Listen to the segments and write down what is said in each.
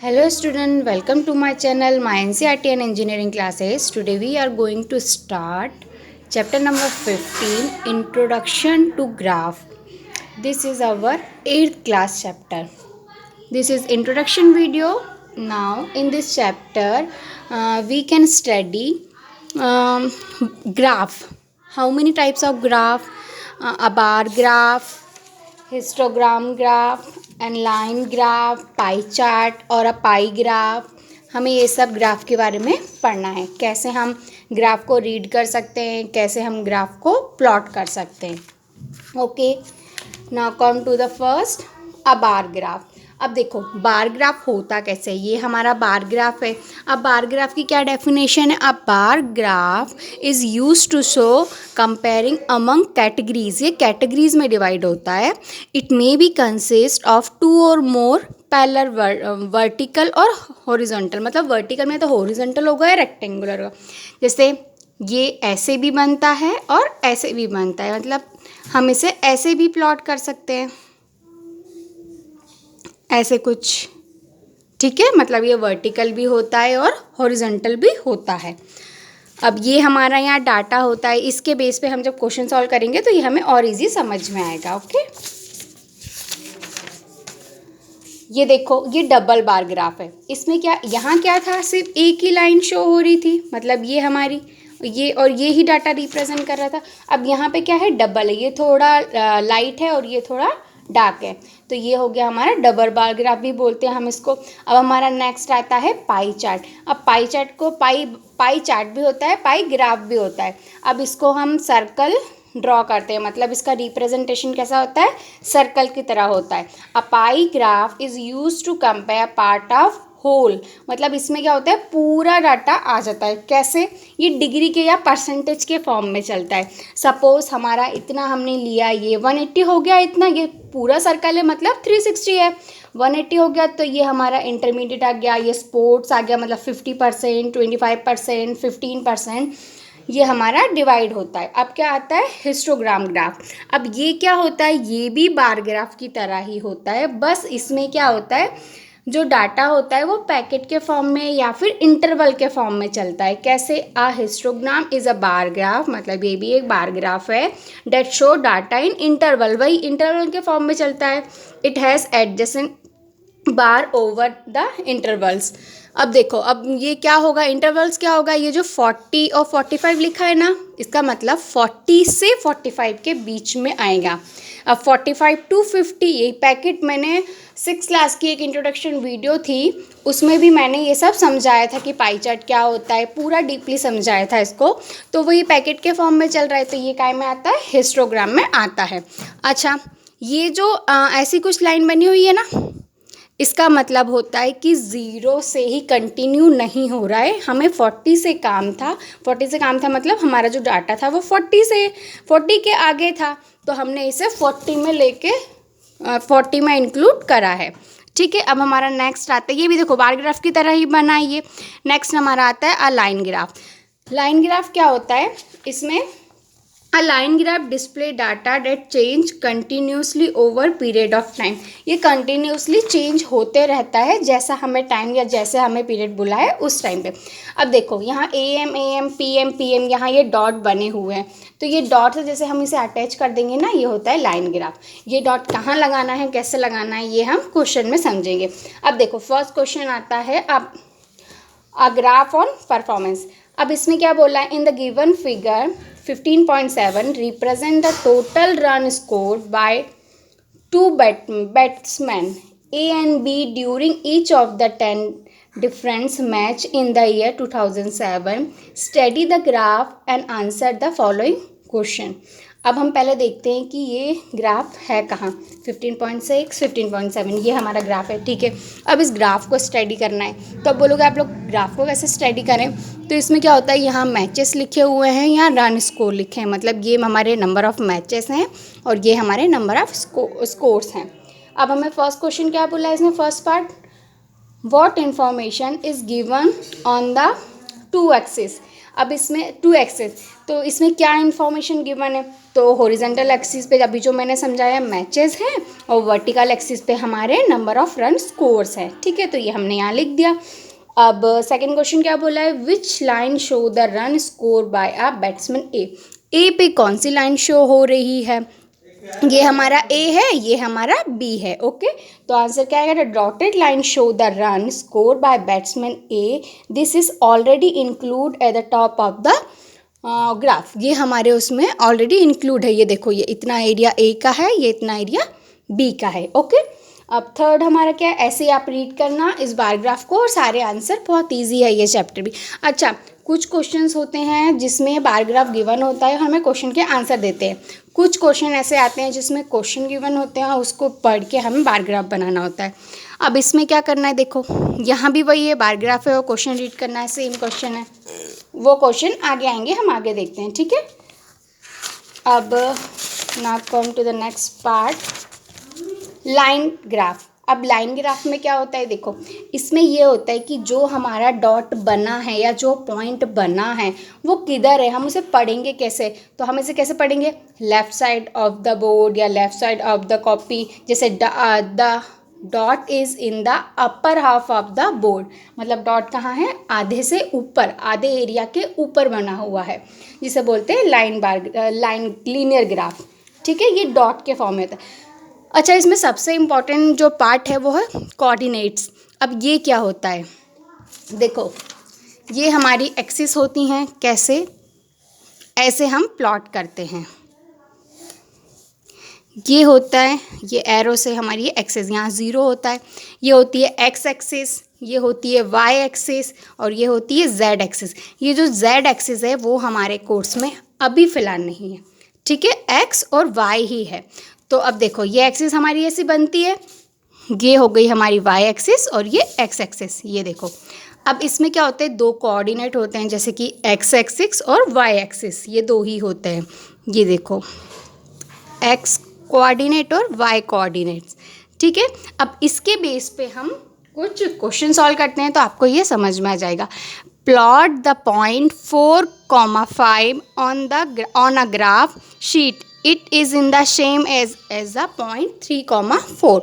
Hello student, welcome to my channel, my NCERT and engineering classes. Today we are going to start chapter number 15, Introduction to Graph. This is our 8th class chapter. This is introduction video. Now in this chapter we can study graph. How many types of graph? A bar graph, histogram graph and line graph, pie chart और अ pie graph. हमें ये सब graph के बारे में पढ़ना है. कैसे हम ग्राफ को रीड कर सकते हैं, कैसे हम ग्राफ को प्लॉट कर सकते हैं. Okay, now come to the first, a bar graph. अब देखो बार ग्राफ होता कैसे है. ये हमारा बार ग्राफ है. अब बार ग्राफ की क्या डेफिनेशन है. A bar graph is use to show comparing among categories. ये कैटेगरीज में डिवाइड होता है. It may be consist of 2 or more parallel vertical or horizontal. मतलब वर्टिकल में तो हॉरिजॉन्टल होगा या रेक्टेंगुलर होगा. जैसे ये ऐसे भी बनता है और ऐसे भी बनता है. मतलब हम इसे ऐसे भी प्लॉट कर सकते हैं, ऐसे कुछ. ठीक है, मतलब ये वर्टिकल भी होता है और हॉरिजॉन्टल भी होता है. अब ये हमारा यहाँ डाटा होता है. इसके बेस पे हम जब क्वेश्चन सॉल्व करेंगे तो ये हमें और इजी समझ में आएगा. ओके, ये देखो ये डबल बार ग्राफ है. इसमें क्या, यहाँ क्या था, सिर्फ एक ही लाइन शो हो रही थी. मतलब ये हमारी ये और ये ही डाटा रिप्रेजेंट कर रहा था. अब यहाँ पे क्या है, डबल है. ये थोड़ा लाइट है और ये थोड़ा डार्क है. तो ये हो गया हमारा डबल बार ग्राफ भी बोलते हैं हम इसको. अब हमारा नेक्स्ट आता है पाई चार्ट. अब पाई चार्ट को पाई चार्ट भी होता है, पाई ग्राफ भी होता है. अब इसको हम सर्कल ड्रॉ करते हैं. मतलब इसका रिप्रेजेंटेशन कैसा होता है, सर्कल की तरह होता है. A pie graph is use to compare part of whole. मतलब इसमें क्या होता है, पूरा डाटा आ जाता है. कैसे, ये डिग्री के या परसेंटेज के फॉर्म में चलता है. सपोज हमारा इतना हमने लिया, ये 180 हो गया. इतना ये पूरा सर्कल है, मतलब 360 है. 180 हो गया तो ये हमारा इंटरमीडिएट आ गया. ये स्पोर्ट्स आ गया, मतलब 50%, 25%, 15%. ये हमारा डिवाइड होता है. अब क्या आता है, हिस्टोग्राम ग्राफ. अब ये क्या होता है, ये भी बार ग्राफ की तरह ही होता है. बस इसमें क्या होता है, जो डाटा होता है वो पैकेट के फॉर्म में या फिर इंटरवल के फॉर्म में चलता है. कैसे, a histogram is a bar graph. मतलब ये भी एक बार ग्राफ है. That show data in interval, वही इंटरवल के फॉर्म में चलता है. It has adjacent bar over the intervals. अब देखो, अब ये क्या होगा, इंटरवल्स क्या होगा. ये जो 40 और 45 लिखा है ना, इसका मतलब 40 से 45 के बीच में आएगा. अब 45 to 50, ये पैकेट मैंने 6th क्लास की एक इंट्रोडक्शन वीडियो थी, उसमें भी मैंने ये सब समझाया था कि पाई चार्ट क्या होता है. पूरा डीपली समझाया था इसको. तो वही पैकेट के फॉर्म में चल रहा है. तो ये काय में आता है, हिस्टोग्राम में आता है. अच्छा, ये जो ऐसी कुछ लाइन बनी हुई है ना, इसका मतलब होता है कि 0 से ही कंटिन्यू नहीं हो रहा है. हमें 40 से काम था. 40 से काम था मतलब हमारा जो डाटा था वो 40 के आगे था. तो हमने इसे 40 में लेके 40 में इंक्लूड करा है. ठीक है, अब हमारा नेक्स्ट आता है, ये भी देखो बार ग्राफ की तरह ही बना है ये. नेक्स्ट हमारा आता है a line graph. Line graph क्या होता है, इसमें a line graph display data that change continuously over period of time. ये कंटिन्यूसली चेंज होते रहता है जैसा हमें टाइम या जैसे हमें पीरियड बुला है उस टाइम पे. अब देखो यहाँ AM PM यहाँ ये डॉट बने हुए हैं. तो ये डॉट से जैसे हम इसे अटैच कर देंगे ना, ये होता है लाइन ग्राफ. ये डॉट कहाँ लगाना है, कैसे लगाना है, ये हम क्वेश्चन में समझेंगे. अब देखो फर्स्ट क्वेश्चन आता है, अब अ ग्राफ ऑन परफॉर्मेंस. अब इसमें क्या बोला है, in the given figure 15.7 represent the total run scored by two batsmen A and B during each of the 10 different match in the year 2007. Study the graph and answer the following question. अब हम पहले देखते हैं कि ये graph है कहाँ. 15.6, 15.7 ये हमारा ग्राफ है. ठीक है, अब इस ग्राफ को स्टडी करना है. तो अब बोलोगे आप लोग ग्राफ को कैसे स्टडी करें. तो इसमें क्या होता है, यहाँ मैचेस लिखे हुए हैं, यहाँ रन स्कोर लिखे हैं. मतलब ये हमारे नंबर ऑफ़ मैचेस हैं और ये हमारे नंबर ऑफ़ स्कोर्स हैं. अब हमें फर्स्ट क्वेश्चन क्या बोला है इसमें, first part, what information is given on the 2 axis. अब इसमें 2 एक्सेस, तो इसमें क्या इन्फॉर्मेशन गिवन है, तो हॉरिजॉन्टल एक्सिस पे अभी जो मैंने समझाया मैचेस हैं और वर्टिकल एक्सिस पे हमारे नंबर ऑफ रन स्कोर्स है। ठीक है, तो ये हमने यहाँ लिख दिया। अब सेकंड क्वेश्चन क्या बोला है, which line show the run score by a batsman ए पे कौन सी लाइन शो हो रही है, ये हमारा ए है, ये हमारा बी है। ओके, तो आंसर क्या आएगा, dotted line show the run score bye batsman A, this is already include at the top of the graph, ये हमारे उसमें ऑलरेडी इंक्लूड है। ये देखो, ये इतना एरिया ए का है, ये इतना एरिया बी का है। ओके, अब थर्ड हमारा क्या है, ऐसे ही आप रीड करना इस बार ग्राफ को और सारे आंसर, बहुत ईजी है ये चैप्टर भी। अच्छा, कुछ क्वेश्चंस होते हैं जिसमें बार ग्राफ गिवन होता है, हमें क्वेश्चन के आंसर देते हैं। कुछ क्वेश्चन ऐसे आते हैं जिसमें क्वेश्चन गिवन होते हैं, उसको पढ़ के हमें बार ग्राफ बनाना होता है। अब इसमें क्या करना है, देखो यहाँ भी वही है, बार ग्राफ है और क्वेश्चन रीड करना है, सेम क्वेश्चन है। वो क्वेश्चन आगे आएंगे, हम आगे देखते हैं। ठीक है, अब now come to the next part, line graph. अब लाइन ग्राफ में क्या होता है, देखो इसमें ये होता है कि जो हमारा डॉट बना है या जो पॉइंट बना है वो किधर है, हम उसे पढ़ेंगे कैसे, तो हम इसे कैसे पढ़ेंगे, left side of the board या left side of the copy. जैसे the dot is in the upper half of the board, मतलब डॉट कहाँ है, आधे से ऊपर, आधे एरिया के ऊपर बना हुआ है, जिसे बोलते हैं लाइन लीनियर ग्राफ। ठीक है, ये डॉट के फॉर्म में होता है। अच्छा, इसमें सबसे इम्पॉर्टेंट जो पार्ट है वो है कोऑर्डिनेट्स। अब ये क्या होता है, देखो ये हमारी एक्सिस होती हैं, कैसे, ऐसे हम प्लॉट करते हैं। ये होता है, ये एरो से हमारी एक्सिस, यहाँ 0 होता है, ये होती है एक्स एक्सिस, ये होती है वाई एक्सिस और ये होती है जेड एक्सिस। ये जो जेड एक्सिस है वो हमारे कोर्स में अभी फ़िलहाल नहीं है। ठीक है, एक्स और वाई ही है। तो अब देखो ये एक्सिस हमारी ऐसी बनती है, ये हो गई हमारी वाई एक्सिस और ये एक्स एक्सिस। ये देखो, अब इसमें क्या होते हैं, 2 कोऑर्डिनेट होते हैं, जैसे कि एक्स एक्सिस और वाई एक्सिस, ये 2 ही होते हैं। ये देखो, एक्स कोऑर्डिनेट और वाई कोऑर्डिनेट्स। ठीक है, अब इसके बेस पे हम कुछ क्वेश्चन सॉल्व करते हैं, तो आपको ये समझ में आ जाएगा। Plot the point 4,5 on a graph sheet, it is in the same as the point 3,4।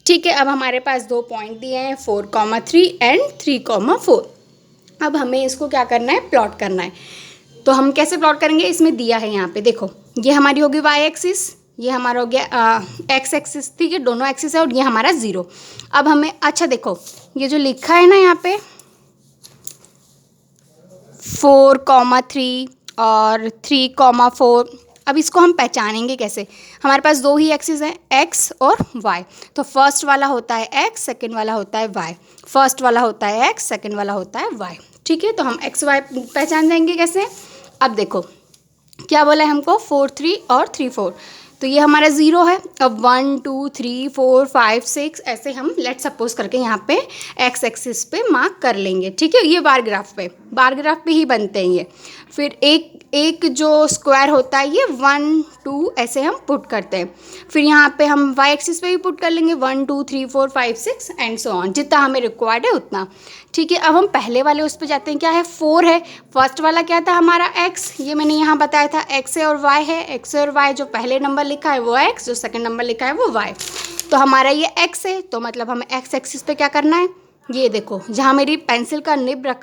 ठीक है, अब हमारे पास 2 पॉइंट दिए हैं, 4,3 एंड 3,4। अब हमें इसको क्या करना है, प्लॉट करना है। तो हम कैसे प्लॉट करेंगे, इसमें दिया है यहाँ पे, देखो ये हमारी होगी वाई एक्सिस, ये हमारा हो गया एक्स एक्सिस। ठीक है, दोनों एक्सिस है और ये हमारा 0। अब हमें, अच्छा देखो ये जो लिखा है ना यहाँ पे 4,3 और 3,4, अब इसको हम पहचानेंगे कैसे, हमारे पास 2 ही एक्सिस हैं, एक्स और वाई। तो फर्स्ट वाला होता है एक्स, सेकंड वाला होता है वाई। फर्स्ट वाला होता है एक्स, सेकंड वाला होता है वाई। ठीक है, तो हम एक्स वाई पहचान जाएंगे कैसे। अब देखो क्या बोला है हमको, 4, 3 और 3, 4, तो ये हमारा 0 है। अब 1, 2, 3, 4, 5, 6 ऐसे हम लेट सपोज करके यहाँ पे एक्स एक्सिस पे मार्क कर लेंगे। ठीक है, ये बार ग्राफ पे ही बनते हैं ये। फिर एक जो स्क्वायर होता है ये 1, 2 ऐसे हम पुट करते हैं। फिर यहाँ पे हम वाई एक्सिस पे भी पुट कर लेंगे 1, 2, 3, 4, 5, 6 एंड सो ऑन, जितना हमें रिक्वायर्ड है उतना। ठीक है, अब हम पहले वाले उस पर जाते हैं, क्या है, 4 है। फर्स्ट वाला क्या था हमारा एक्स, ये मैंने यहाँ बताया था, एक्स है और वाई है। एक्स और वाई, जो पहले नंबर लिखा है वो एक्स, जो सेकंड नंबर लिखा है वो वाई। तो हमारा ये एक्स है, तो मतलब हमें एक्स एक्सिस पे क्या करना है, ये देखो जहाँ मेरी पेंसिल का निब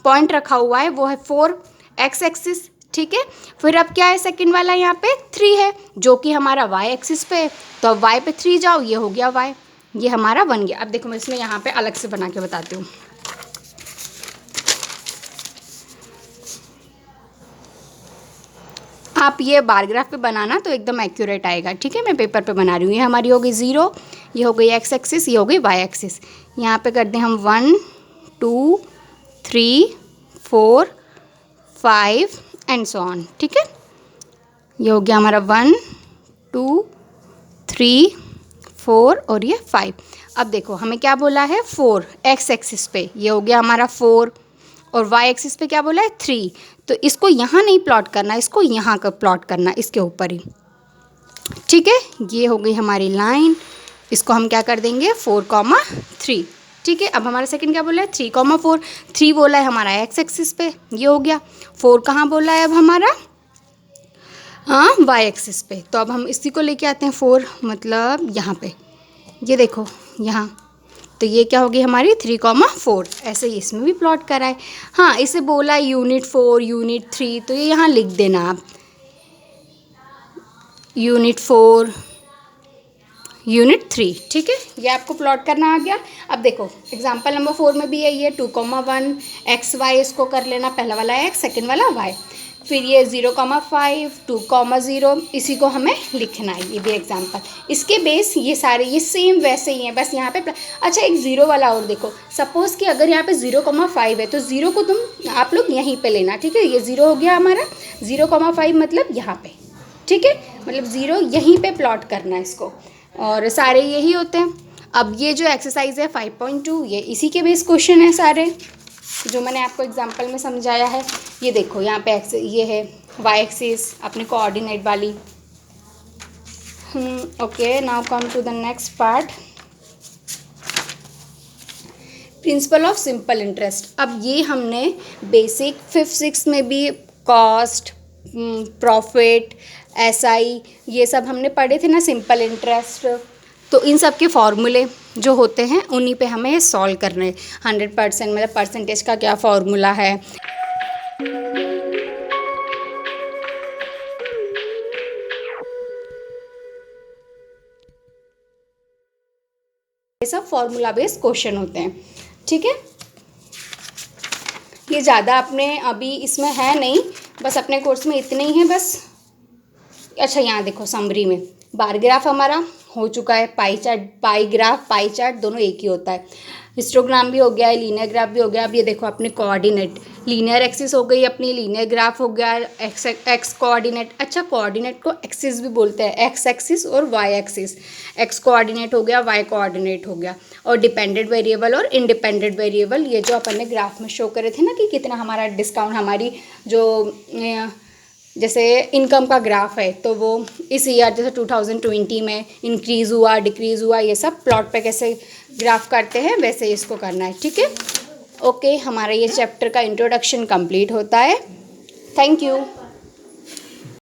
पॉइंट रखा हुआ है वो है 4 एक्स एक्सिस। ठीक है, फिर अब क्या है, सेकंड वाला यहाँ पे 3 है जो कि हमारा वाई एक्सिस पे है, तो अब वाई पे 3 जाओ, ये हो गया वाई, ये हमारा बन गया। अब देखो मैं इसमें यहाँ पे अलग से बना के बताती हूँ। आप ये बार ग्राफ पे बनाना तो एकदम एक्यूरेट आएगा। ठीक है, मैं पेपर पे बना रही हूँ। ये हमारी हो गई 0, ये हो गई एक्स एक्सिस, ये हो गई वाई एक्सिस। यहाँ पे कर दें हम 1, 2, 3, 4, 5 एंड सो ऑन। ठीक है, ये हो गया हमारा 1, 2, 3, 4 और ये 5। अब देखो हमें क्या बोला है, 4 एक्स एक्सिस पे, ये हो गया हमारा 4 और वाई एक्सिस पे क्या बोला है 3। तो इसको यहाँ नहीं प्लॉट करना, इसको यहाँ का प्लॉट करना, इसके ऊपर ही। ठीक है, ये हो गई हमारी लाइन, इसको हम क्या कर देंगे 4,3। ठीक है। अब हमारा सेकंड क्या बोला है, 3,4। 3 बोला है हमारा एक्स एक्सिस पे, ये हो गया। 4 कहाँ बोला है अब हमारा, हाँ वाई एक्सिस पे। तो अब हम इसी को लेके आते हैं 4, मतलब यहाँ पे, ये देखो यहाँ। तो ये क्या होगी हमारी 3,4। ऐसे ही इसमें भी प्लॉट करा है। हाँ, इसे बोला यूनिट 4, यूनिट 3, तो ये यहाँ लिख देना आप, यूनिट 4, यूनिट 3, ठीक है। ये आपको प्लॉट करना आ गया। अब देखो एग्जाम्पल नंबर 4 में भी है ये 2,1 एक्स वाई, इसको कर लेना, पहला वाला एक्स सेकेंड वाला वाई। फिर ये 0,5 2,0, इसी को हमें लिखना है, ये भी एग्जाम्पल। इसके बेस ये सारे ये सेम वैसे ही हैं, बस यहाँ पे अच्छा एक ज़ीरो वाला और देखो। सपोज़ कि अगर यहाँ पे 0,5 है तो ज़ीरो को तुम आप लोग यहीं पे लेना, ठीक है। ये ज़ीरो हो गया हमारा, 0,5 मतलब यहाँ पे, ठीक है। मतलब ज़ीरो यहीं पे प्लॉट करना है इसको, और सारे यही होते हैं। अब ये जो एक्सरसाइज है 5.2, ये इसी के बेस क्वेश्चन है सारे, जो मैंने आपको एग्जांपल में समझाया है। ये देखो यहाँ पे एक्स, ये है वाई एक्सिस अपने कोऑर्डिनेट वाली। Okay, now come to the next part, principle of simple interest. अब ये हमने बेसिक 5th 6th में भी कॉस्ट, प्रॉफिट, एसआई, ये सब हमने पढ़े थे ना, सिंपल इंटरेस्ट। तो इन सब के फॉर्मूले जो होते हैं उन्हीं पे हमें सॉल्व करने हैं। 100% मतलब परसेंटेज का क्या फॉर्मूला है, ये सब फॉर्मूला बेस्ड क्वेश्चन होते हैं, ठीक है। ये ज़्यादा अपने अभी इसमें है नहीं, बस अपने कोर्स में इतने ही हैं बस। अच्छा यहाँ देखो समरी में बार ग्राफ हमारा हो चुका है, पाई चार्ट, पाई ग्राफ पाई चार्ट दोनों एक ही होता है, हिस्टोग्राम भी हो गया है, लीनियर ग्राफ भी हो गया। अब ये देखो अपने कोऑर्डिनेट, लीनियर एक्सिस हो गई अपनी, लीनियर ग्राफ हो गया, एक्स कोऑर्डिनेट। अच्छा कोऑर्डिनेट को एक्सिस भी बोलते हैं, एक्स एक्सिस और वाई एक्सिस। एक्स कोऑर्डिनेट हो गया, वाई कोऑर्डिनेट हो गया। और डिपेंडेंट वेरिएबल और इंडिपेंडेंट वेरिएबल, ये जो अपन ने ग्राफ में शो करे थे ना कि कितना हमारा डिस्काउंट, हमारी जो जैसे इनकम का ग्राफ है, तो वो इस ईयर जैसे 2020 में इंक्रीज़ हुआ डिक्रीज़ हुआ, ये सब प्लॉट पे कैसे ग्राफ करते हैं वैसे इसको करना है, ठीक है। ओके, हमारा ये चैप्टर का इंट्रोडक्शन कंप्लीट होता है। Thank you.